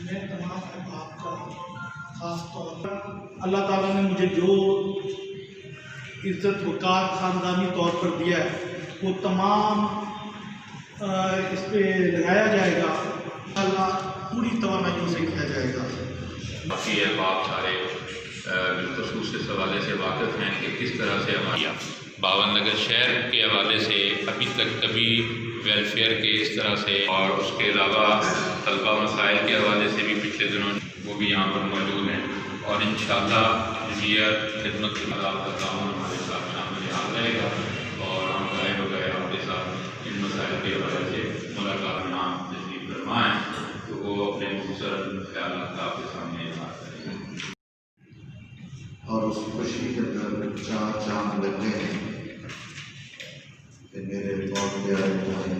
میں تمام احباب کا خاص طور پر اللہ تعالیٰ نے مجھے جو عزت وقار خاندانی طور پر دیا ہے وہ تمام اس پہ لگایا جائے گا، اللہ پوری توانائیوں سے کیا جائے گا۔ باقی احباب سارے بالخصوص اس حوالے سے واقف ہیں کہ کس طرح سے ہمارا باون نگر شہر کے حوالے سے ابھی تک کبھی ویلفیئر کے اس طرح سے، اور اس کے علاوہ طلبہ مسائل کے حوالے سے بھی پچھلے دنوں وہ بھی یہاں پر موجود ہیں، اور انشاءاللہ جمعیت خدمت کے مدار کا تعاون ہمارے ساتھ شامل رہے گا، اور ہم گائے بغیر آپ کے ساتھ ان مسائل کے حوالے سے ملاقات نام تشریف فرمائیں تو وہ اپنے مختصر خیالات آپ کے سامنے بات کریں گے۔ اور اس خوشی کے اندر چار چاند لگ گئے ہیں کہ میرے بہت پیارے بھائی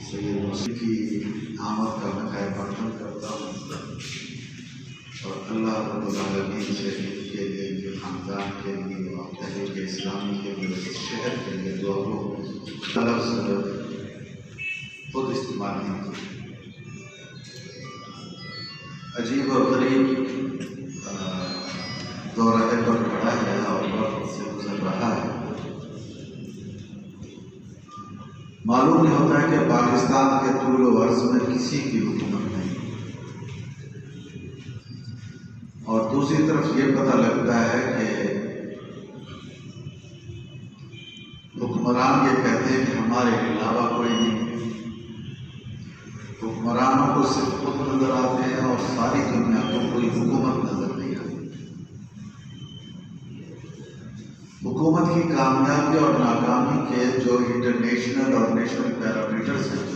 سید مسیح کی آمد کا میں خیر مقدم کرتا ہوں، اور اللہ رب العالمین سے ان کے لیے، ان کے خاندان کے لیے اور تحریک اسلامی کے لیے، اس شہر کے لیے دعا کو لفظ خود استعمال نہیں کیا۔ عجیب اور غریب دورہ پر کھڑا ہے اور وقت سے گزر رہا ہے۔ معلوم نہیں ہوتا ہے کہ پاکستان کے طول و عرض میں کسی کی حکومت نہیں، اور دوسری طرف یہ پتہ لگتا ہے کہ حکمران یہ کہتے ہیں کہ ہمارے علاوہ کوئی نہیں، حکمرانوں کو صرف خود نظر آتے ہیں اور ساری دنیا کو کوئی حکومت نظر نہیں آتی۔ حکومت کی کامیابی اور ناکامی کے جو انٹرنیشنل اور نیشنل پیرامیٹرز ہیں،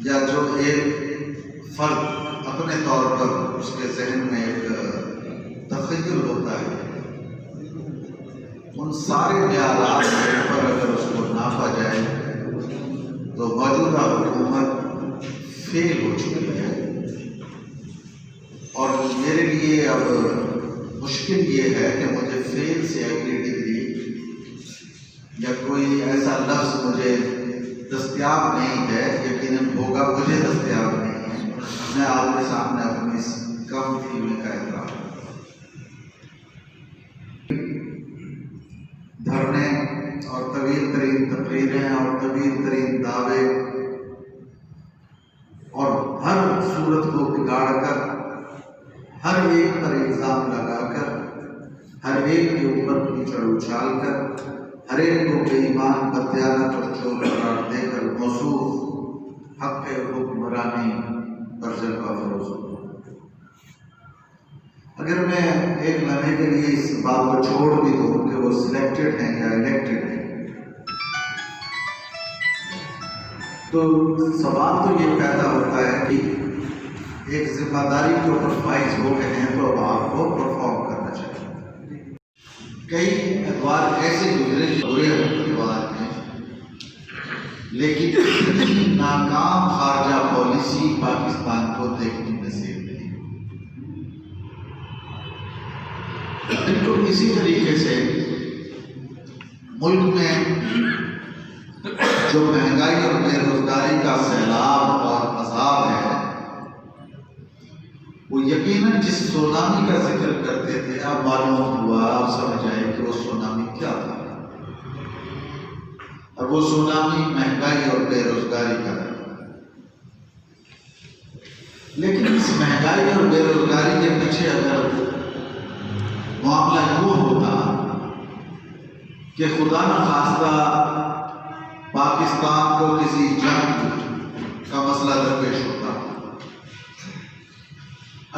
یا جو ایک فرد اپنے طور پر اس کے ذہن میں ایک تخیل ہوتا ہے، ان سارے معیارات پر اگر اس کو ناپا جائے تو موجودہ حکومت فیل ہو چکی ہے۔ اور میرے لیے اب مشکل یہ ہے کہ مجھے فیل سے اگلی ڈگری یا کوئی ایسا لفظ مجھے دستیاب نہیں ہے، یقیناً ہوگا، مجھے دستیاب نہیں ہے۔ میں آپ کے سامنے اپنی اس کم فیلنگ کا اعتراف کرتا ہوں۔ دھرنے اور طویل ترین تقریریں اور طویل ترین دعوے اور ہر صورت کو بگاڑ کر، ہر ایک پر الزام لگا کر، ہر ایک کے اوپر کیچڑ اچھال کر، ہر ایک کو بے ایمان، بددیانت اور چور قرار دے کر موصوف حق حکمرانی پر جلوہ فروز ہو۔ اگر میں ایک لمحے کے لیے اس بات کو چھوڑ بھی دوں کہ وہ سلیکٹڈ ہیں یا الیکٹڈ ہیں، تو سوال تو یہ پیدا ہوتا ہے کہ ایک ذمہ داری کے اوپر فائز ہو گئے ہیں تو اب آپ کو پرفارم کرنا چاہیے۔ کئی ادوار ایسے گزرے جو برے ادوار ہیں، لیکن اتنی ناکام خارجہ پالیسی پاکستان کو دیکھنے نصیب نہیں۔ بالکل اسی طریقے سے ملک میں جو مہنگائی اور بے روزگاری کا سیلاب اور عذاب ہے، وہ یقیناً جس سونامی کا ذکر کرتے تھے، اب معلوم ہوا، آپ سمجھ آئے کہ وہ سونامی کیا تھا، اور وہ سونامی مہنگائی اور بے روزگاری کا ہے۔ لیکن اس مہنگائی اور بے روزگاری کے پیچھے اگر معاملہ یوں ہوتا کہ خدا نخواستہ پاکستان کو کسی جنگ کا مسئلہ درپیش ہوتا،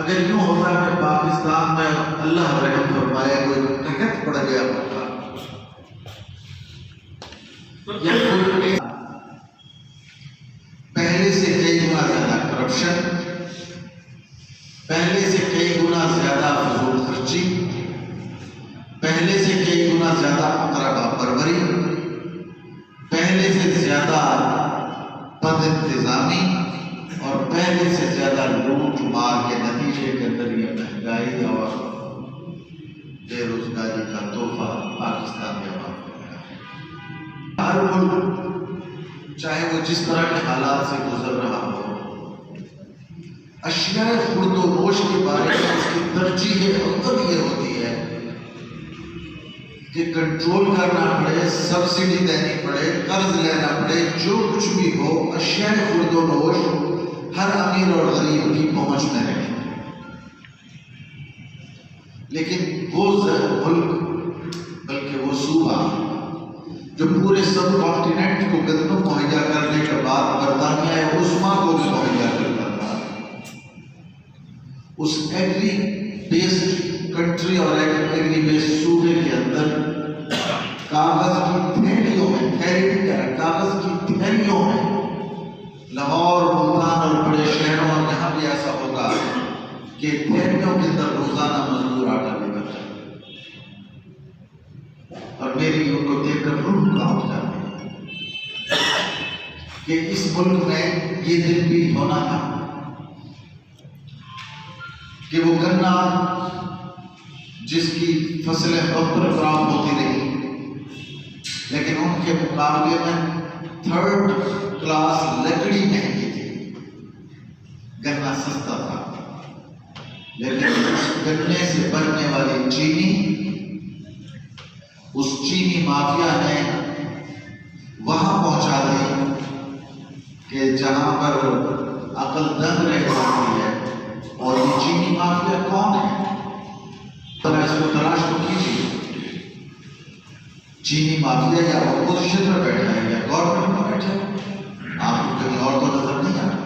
اگر یوں ہوتا کہ پاکستان میں اللہ رحم فرمائے کوئی قحط پڑ گیا ہوتا، یا کوئی پہلے سے کئی گنا زیادہ کرپشن، پہلے سے کئی گنا زیادہ فضول خرچی، پہلے پہلے سے کئی گنا زیادہ اقربا پروری، پہلے سے زیادہ بد انتظامی اور پہلے سے زیادہ لوٹ مار کے نتیجے کے اندر یہ مہنگائی اور بے روزگاری کا تحفہ پاکستان میں عوام کو ملا ہے۔ ہر ملک چاہے وہ جس طرح کے حالات سے گزر رہا ہو، اشیاء خرد و نوش کے بارے میں اس کی ترجیح اول یہ ہوتی ہے کہ کنٹرول کرنا پڑے، سبسڈی دینی پڑے، قرض لینا پڑے، جو کچھ بھی ہو اشیاء خرد و نوش ہر امیر اور غریب کی پہنچ میں رہے۔ لیکن وہ ملک بلکہ وہ صوبہ جو پورے سب کانٹیننٹ کو گندم مہیا کرنے کے بعد برطانیہ عظمیٰ کو بھی مہیا کرتا تھا، اس ایگری بیسڈ کنٹری اور ایگری بیسڈ صوبے کے اندر کاغذ کی تھیلیوں میں، تھیلی کی طرح کاغذ کی تھیلیوں میں، لاہور، ملتان اور بڑے شہروں میں جہاں بھی ایسا ہوگا کہ تھیلیوں کے اندر روزانہ مزدور آٹا لے کر جائے، اور میری ان کو دیکھ کر روح کانپ جاتی ہے کہ اس ملک میں یہ دن بھی ہونا تھا کہ وہ گنا جس کی فصلیں بہتر فراہم ہوتی رہی، لیکن ان کے مقابلے میں تھرڈ کلاس لکڑی مہنگی تھی، گنا سستا تھا، لیکن اس گنے سے بننے والی چینی، اس چینی مافیا نے وہاں پہنچا دی کہ جہاں پر عقل دنگ رہ جاتی ہے۔ اور یہ چینی مافیا کون ہے؟ اس کو تلاش تو کیجیے۔ چینی مافیا یا اپوزیشن میں بیٹھا ہے یا گورنمنٹ میں بیٹھا ہے، آپ کو کہیں اور تو نظر نہیں آتا۔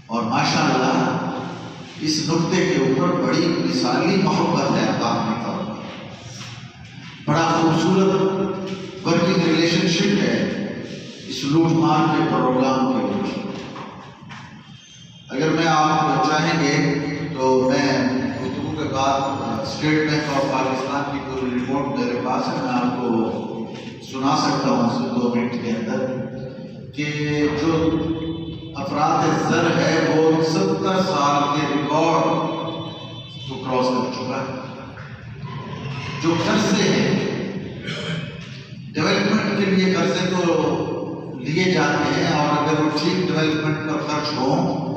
اور ماشاءاللہ اس نقطے کے اوپر بڑی مثالی محبت ہے عوامی طور پر، بڑا خوبصورت ورکنگ ریلیشن شپ ہے اس لوٹ مار کے پروگرام کے اوپر۔ اگر میں آپ چاہیں گے تو میں گفتگو کے بعد اسٹیٹ بینک آف پاکستان کی پوری رپورٹ میرے پاس ہے، میں آپ کو سنا سکتا ہوں اس 2 منٹ کے اندر کہ جو افراد زر ہے وہ 70 سال کے ریکارڈ کو کراس کر چکا ہے۔ جو قرضے ہیں ڈیولپمنٹ کے لیے قرضے تو لیے جاتے ہیں، اور اگر وہ ٹھیک ڈیولپمنٹ پر خرچ ہوں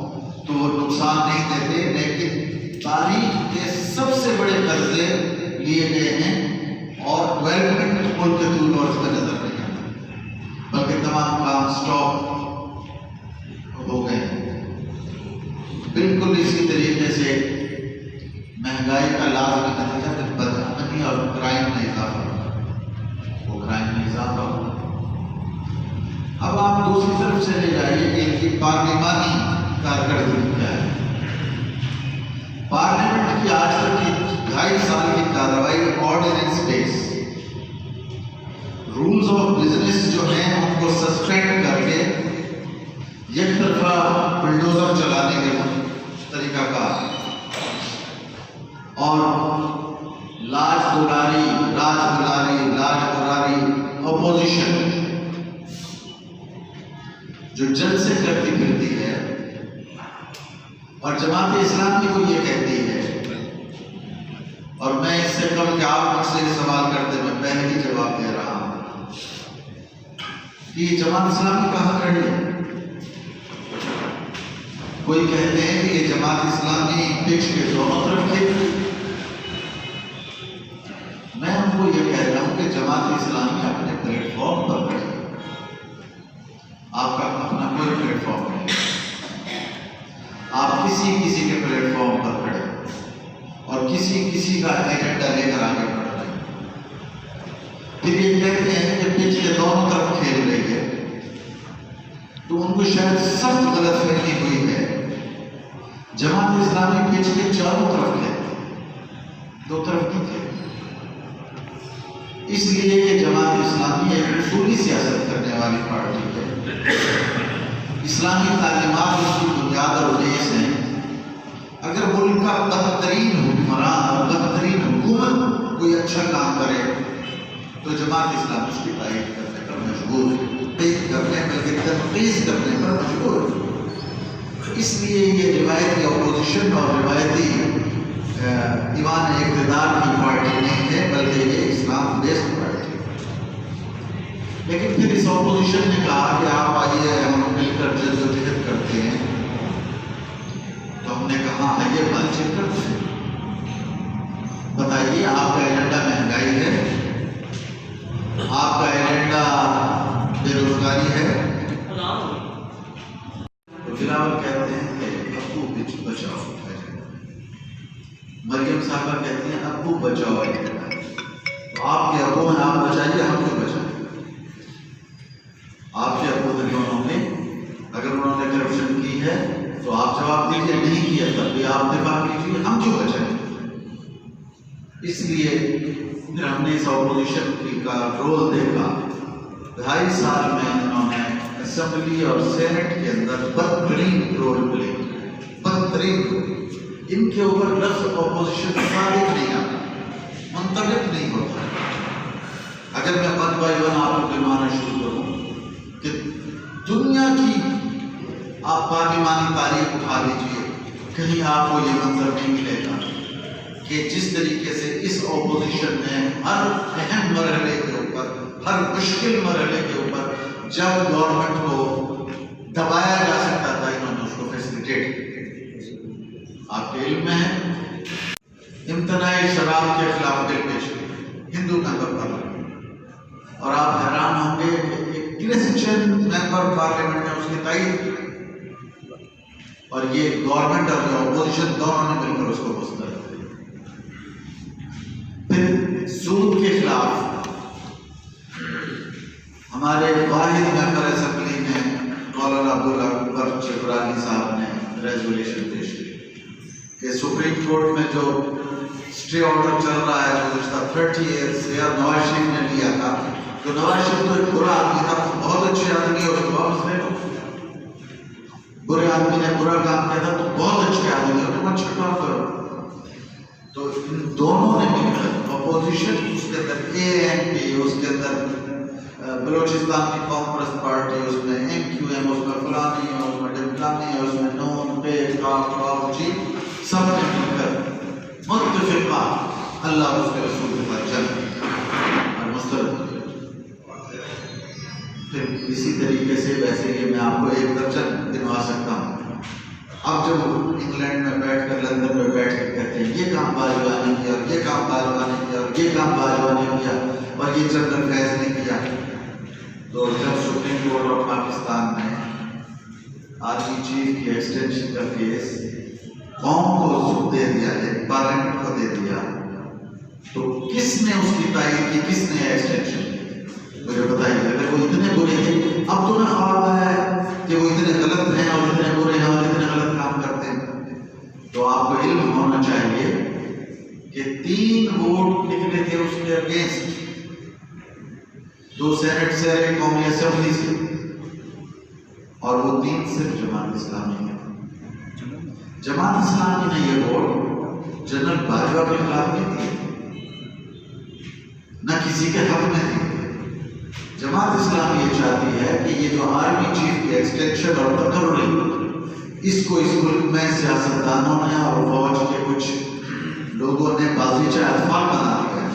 تو وہ نقصان نہیں دیتے، لیکن تاریخ کے سب سے بڑے قرضے لیے گئے ہیں اور ڈیولپمنٹ ملک کے طول اور اس کا نظر نہیں آتا، بلکہ تمام کام سٹاپ ہو گئے ہیں۔ بالکل اسی طریقے سے مہنگائی کا لازمی نتیجہ پھر بدامنی اور کرائم میں اضافہ ہوا، وہ کرائم میں اضافہ ہوا۔ اب آپ دوسری طرف سے لے جائیے کہ ان کی پارلیمانی کارکردگی کیا ہے۔ پارلیمنٹ کی آج تک کی 2.5 سال کی کارروائی آرڈیننس بیس، رولز آف بزنس جو ہیں ان کو سسپینڈ کر کے یک طرفہ بلڈوزر چلانے کے طریقہ کار، اور لاج دلاری اپوزیشن جو جلد سے کرتی پھرتی ہے، اور جماعت اسلامی کو یہ کہتی ہے، اور میں اس سے قبل کہ آپ مجھ سے سوال کرتے میں پہلے ہی جواب دے رہا ہوں کہ یہ جماعت اسلامی کہاں کھڑی ہے۔ کوئی کہتے ہیں کہ یہ جماعت اسلامی پچ کے دونوں طرف کھیلتی، میں ان کو یہ کہتا ہوں کہ جماعت اسلامی اپنے پلیٹ فارم پر کھڑی ہے، آپ کا اپنا کوئی پلیٹ فارم نہیں، آپ کسی کے پلیٹ فارم پر کھڑے اور کسی کا ایجنڈا لے کر آگے بڑھ رہے ہیں۔ پھر یہ کہتے ہیں کہ پچ کے دونوں طرف کھیل رہی ہے، تو ان کو شاید سخت غلط فہمی ہوئی ہے۔ جماعت اسلامی پچ کے چاروں طرف کھیلتی، 2 طرف کی کھیلتی، اس لیے کہ جماعت اسلامی ایک اصولی سیاست کرنے والی پارٹی ہے۔ اسلامی تعلیمات اس کی بنیاد اور بیس ہیں۔ اگر ملک کا بہترین حکمران اور بہترین حکومت کوئی اچھا تو جماعت اسلامی اس کی تائید کرنے پر مجبور ہے، بلکہ تنقید کرنے پر مجبور ہے۔ اس لیے یہ روایتی اپوزیشن اور روایتی ایوان اقتدار کی پارٹی نہیں ہے، بلکہ یہ اسلام بیسڈ پارٹی ہے۔ لیکن پھر اس اپوزیشن نے کہا کہ آپ آئیے ہم مل کر جدوجہد کرتے ہیں، تو ہم نے کہا آئیے بات چیت کرتے ہیں، بتائیے آپ کا ایجنڈا مہنگائی ہے، آپ کا ایجنڈا بے روزگاری ہے؟ تو بلاول کہتے ہیں کہ ابو بچاؤ، مریم صاحبہ کہتی ہیں ابو بچاؤ ایجنڈا، تو آپ کے ابو ہیں، آپ بچائیے، ہم کیوں بچائیں؟ آپ کے ابو ہیں دونوں نے، اگر انہوں نے کرپشن کی ہے تو آپ جواب دیجیے، نہیں کیا تب بھی آپ دفاع کیجیے، ہم کیوں بچائیں؟ اس لیے پھر ہم نے اس اپوزیشن کی کا رول دیکھا۔ 2.5 سال میں انہوں نے اسمبلی اور سینٹ کے اندر بدترین رول پلے، بدترین رول۔ ان کے اوپر لفظ اپوزیشن صادق نہیں آتا، منطبق نہیں ہوتا۔ اگر میں 1 by 1 آپ کو گنوانا شروع کروں کہ دنیا کی آپ پارلیمانی تاریخ اٹھا لیجیے، کہیں آپ کو یہ منظر نہیں ملے گا کہ جس طریقے سے اس اپوزیشن نے ہر اہم مرحلے کے اوپر، ہر مشکل مرحلے کے اوپر جب گورنمنٹ کو دبایا جا سکتا تھا، انہوں نے اس کو فیسیلیٹیٹ کیا۔ آپ کے علم میں ہے امتناع شراب کے خلاف بل پیش کیا ہندو ممبر پارلیمنٹ، اور آپ حیران ہوں گے کہ ایک کرسچن ممبر پارلیمنٹ نے اس کی تائید کی، اور یہ گورنمنٹ اور اپوزیشن دونوں نے مل کر اس کو مسترد کیا۔ پھر سود کے خلاف ہمارے واحد ممبر اسمبلی میں مولانا عبدالاکبر چبرانی صاحب نے ریزولیشن پیش کی کہ سپریم کورٹ میں جو اسٹے آرڈر چل رہا ہے، جو گزشتہ 30 ایئرس یا نواز شریف نے لیا تھا، تو نواز شریف تو ایک برا آدمی تھا، تو بہت اچھے آدمی ہے، اس کو واپس لے لو۔ برے آدمی نے برا کام کیا تھا تو بہت اچھے آدمی ہے، تم اچھا کام کرو۔ تو ان دونوں نے مل کر اپوزیشن، اس کے اندر ANP، اس کے اندر بلوچستان کی قوم پرست پارٹی، اس میں MQM، اس میں فلانی ہے، اس میں ڈمکانی ہے، اس میں نون پے کاف جی، سب نے مل کر متفقہ اللہ اس کے رسول کے ساتھ جنگ اور مسترد کیا۔ پھر اسی طریقے سے ویسے کہ میں آپ کو ایک درجن گنوا سکتا ہوں۔ اب جب انگلینڈ میں بیٹھ کر، لندن میں بیٹھ کر کہتے ہیں یہ کام باجوہ نے کیا، اور یہ کام باجوہ نے کیا، اور یہ کام باجوہ نے کیا، اور یہ جنرل فیض نے کیا، تو جب سپریم کورٹ آف پاکستان نے آرمی چیف کی ایکسٹینشن کا کیس قوم کو دے دیا ہے، پارلیمنٹ کو دے دیا، تو کس نے اس کی تائید کی، کس نے ایکسٹینشن کی؟ مجھے بتائیے۔ اگر وہ اتنے برے ہیں، اب تو نہ خواب ہے کہ وہ اتنے غلط ہیں اور اتنے برے ہیں اور اتنے غلط کام کرتے ہیں، تو آپ کو علم ہونا چاہیے کہ 3 ووٹ نکلے تھے اس کے اگینسٹ، 2 سینٹ سے، 1 قومی اسمبلی سے، اور وہ 3 صرف جماعت اسلامی ہے۔ جماعت اسلامی نے یہ ووٹ جنرل باجوہ کے خلاف نہیں دیے، نہ کسی کے حق میں دیے۔ جماعت اسلامی یہ چاہتی ہے کہ یہ جو آرمی چیف کی ایکسٹینشن اور تقرری، اس کو اس ملک میں سیاستدانوں نے اور فوج کے کچھ لوگوں نے بازیچہ اطفال بنا دیا ہے،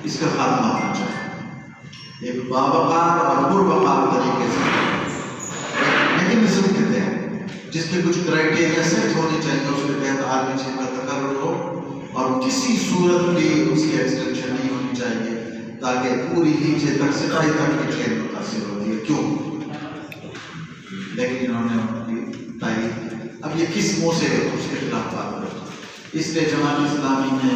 اس کا خاتمہ ہونا چاہیے ایک باوقار اور پروقار طریقے سے، میکنزم کے تحت، جس کے کچھ کرائٹیریا سیٹ ہونے چاہیے، اس کے تحت آرمی چیف کا تقرر ہو، اور کسی صورت بھی اس کی ایکسٹینشن نہیں ہونی چاہیے، تاکہ پوری نیچے تک سطح تک کی چین متاثر ہوتی ہے۔ کیوں؟ لیکن انہوں نے اپنی تائید، اب یہ کس منہ سے اس کے خلاف بات کرتے؟ اس لیے جماعت اسلامی نے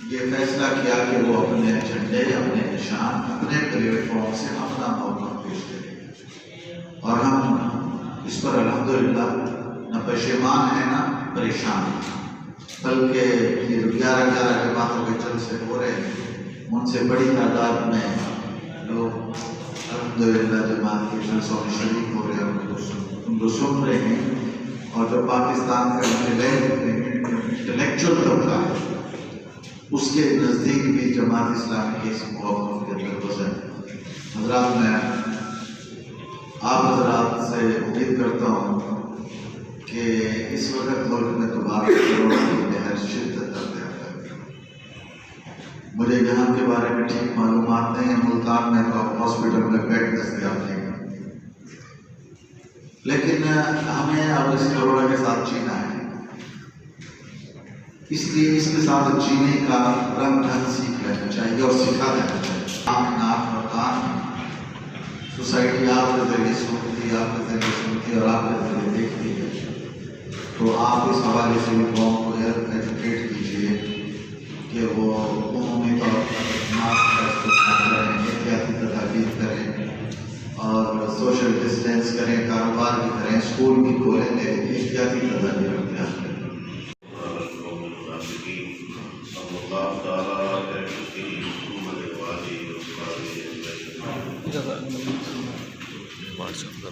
یہ فیصلہ کیا کہ وہ اپنے جھنڈے، اپنے نشان، اپنے پلیٹ فارم سے اپنا موقع پیش کرے، اور ہم اس پر الحمدللہ نہ پشیمان ہیں نہ پریشان ہیں، بلکہ یہ 11 کے باتوں کے جلسے ہو رہے ہیں، ان سے بڑی تعداد میں لوگ الحمدللہ جماعت کے جلسوں میں شریک ہو رہے ہیں، ان کو سن رہے ہیں، اور جو پاکستان کا انٹلیکچوئل طبقہ ہے اس کے نزدیک بھی جماعت اسلامی کے اس موقف کے اندر گزر حضرات، میں آپ حضرات سے امید کرتا ہوں کہ اس وقت ملک میں دوبارہ کورونا کی لہر شدت تک ہے۔ مجھے یہاں کے بارے میں ٹھیک معلومات نہیں ہیں، ملتان میں تو اب ہاسپٹل میں بیڈ دستیاب نہیں ہیں، لیکن ہمیں اب اس کورونا کے ساتھ جینا ہے، اس لیے اس کے ساتھ جینے کا رنگ ڈھنگ سیکھ لینا چاہیے اور سکھا دینا چاہیے۔ آنکھ ناک اور کان سوسائٹی آپ کے ذریعے سنتی اور آپ کے ذریعے دیکھتی ہے، تو آپ اس حوالے سے بھی قوم کو ایجوکیٹ کیجیے کہ وہ عمومی طور پر ماسک کا استعمال کریں، احتیاطی تدابیر کریں اور سوشل ڈسٹینس کریں، کاروبار بھی کریں، اسکول بھی کھولیں، لیکن احتیاطی تدابیر اختیار کریں۔ What's app